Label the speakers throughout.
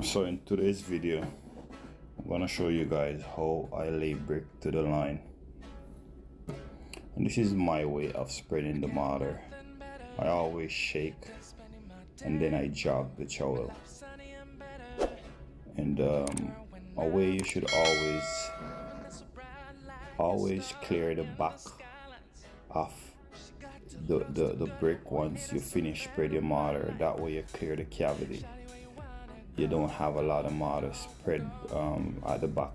Speaker 1: So in today's video, I'm gonna show you guys how I lay brick to the line. And this is my way of spreading the mortar. I always shake and then I jog the trowel. And a way you should always clear the back of the brick once you finish spread your mortar. That way you clear the cavity. You don't have a lot of mortar spread at the back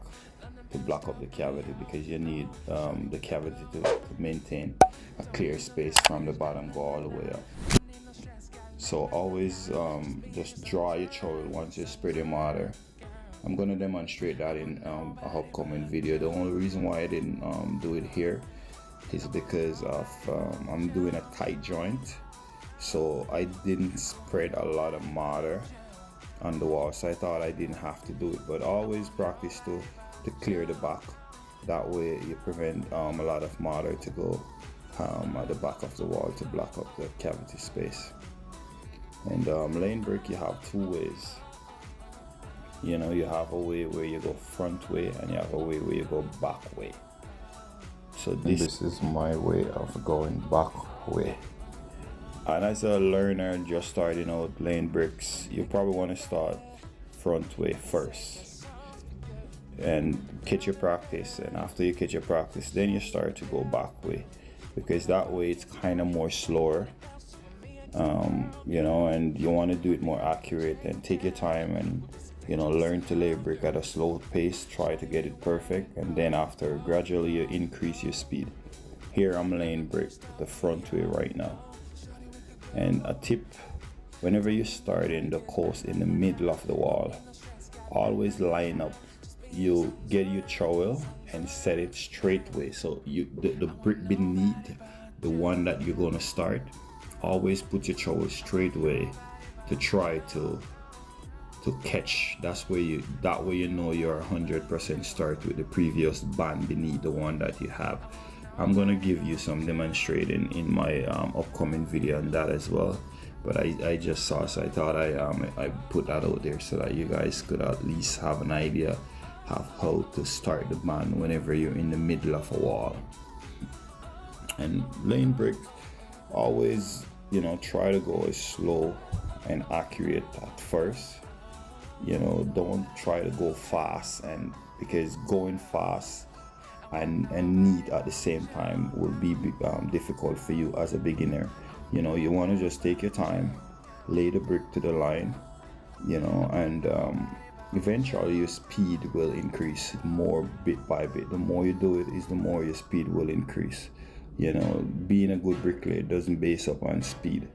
Speaker 1: to block up the cavity, because you need the cavity to maintain a clear space from the bottom go all the way up. So always just draw your trowel once you spread your mortar. I'm going to demonstrate that in an upcoming video. The only reason why I didn't do it here is because of I'm doing a tight joint, so I didn't spread a lot of mortar on the wall, so I thought I didn't have to do it. But always practice to clear the back. That way you prevent a lot of mortar to go at the back of the wall to block up the cavity space. And laying brick, you have two ways. You know, you have a way where you go front way and you have a way where you go back way. So this is my way of going back way. And as a learner just starting out laying bricks, you probably want to start front way first and catch your practice. And after you catch your practice, then you start to go back way, because that way it's kind of more slower. You know, and you want to do it more accurate and take your time and, you know, learn to lay brick at a slow pace. Try to get it perfect, and then after gradually you increase your speed. Here I'm laying brick the front way right now. And a tip, whenever you start in the coast in the middle of the wall, always line up. You get your trowel and set it straight way, so the brick beneath the one that you're going to start, always put your trowel straight way to try to catch. That way you know you're 100% start with the previous band beneath the one that you have. I'm gonna give you some demonstrating in my upcoming video on that as well, but I just saw, so I thought I put that out there so that you guys could at least have an idea of how to start the band whenever you're in the middle of a wall. And laying brick, always, you know, try to go as slow and accurate at first. You know, don't try to go fast, and because going fast and neat at the same time will be difficult for you as a beginner. You know, you want to just take your time, lay the brick to the line, you know, and eventually your speed will increase more bit by bit. The more you do it is the more your speed will increase. You know, being a good bricklayer doesn't base up on speed.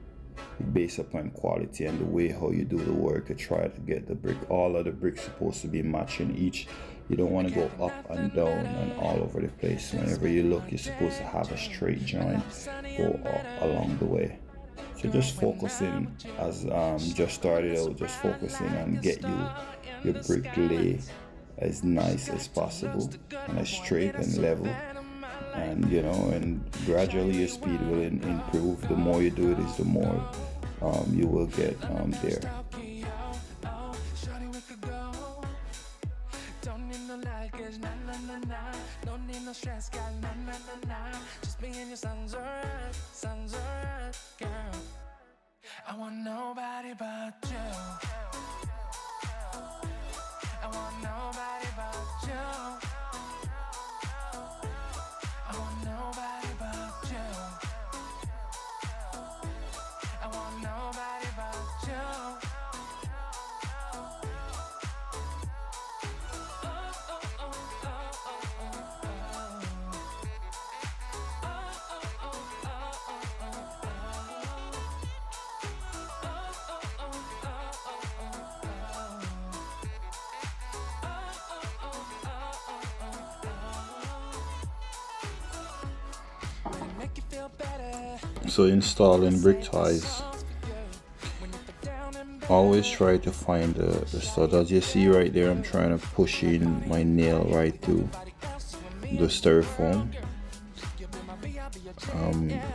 Speaker 1: It based upon quality and the way how you do the work to try to get the brick. All of the bricks supposed to be matching each. You don't want to go up and down and all over the place. Whenever you look, you're supposed to have a straight joint go up along the way. So just focusing, as just started out, just focusing on get your brick lay as nice as possible and as straight and level. And you know, and gradually your speed will improve. The more you do it is the more you will get there.
Speaker 2: I want nobody but you. I want nobody but you. I want nobody but you. I want nobody but you.
Speaker 1: So installing brick ties, always try to find the stud. As you see right there, I'm trying to push in my nail right to the styrofoam.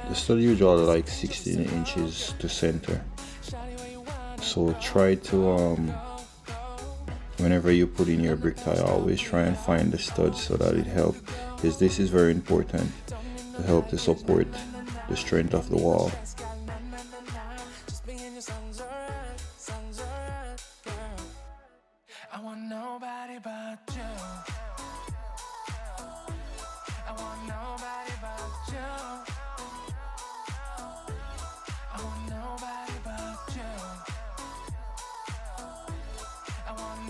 Speaker 1: The stud usually like 16 inches to center, so try to whenever you put in your brick tile, always try and find the studs so that it helps, because this is very important to help to support the strength of the wall.
Speaker 2: I want nobody but you. I want nobody but you. I want nobody but you. I want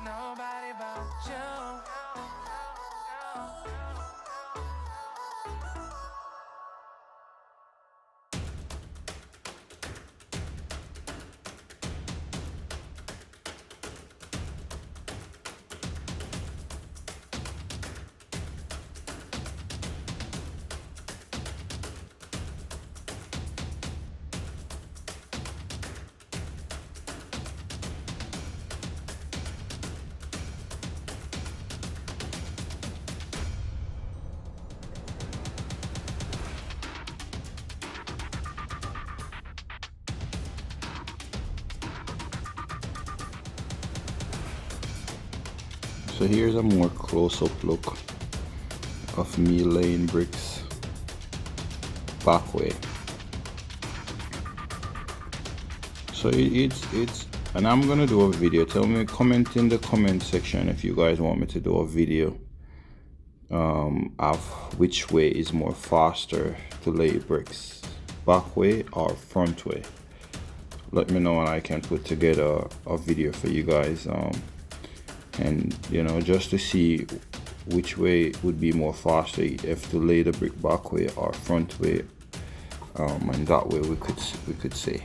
Speaker 2: nobody but you.
Speaker 1: So here's a more close-up look of me laying bricks back way. So it's and I'm gonna do a video. Tell me, comment in the comment section if you guys want me to do a video of which way is more faster to lay bricks, back way or front way. Let me know and I can put together a video for you guys, and you know, just to see which way would be more faster, if to lay the brick back way or front way, and that way we could say.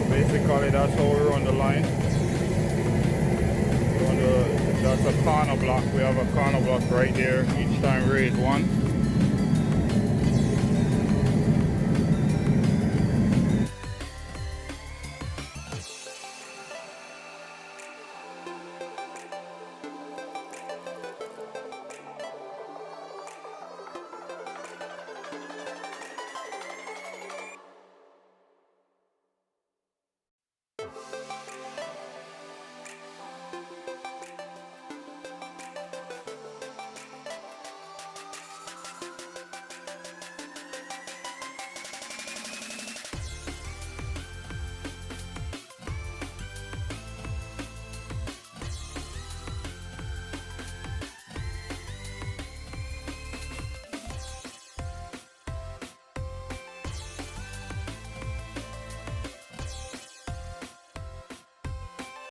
Speaker 1: Basically, that's how we run the line. That's a corner block. We have a corner block right there. Each time raise one.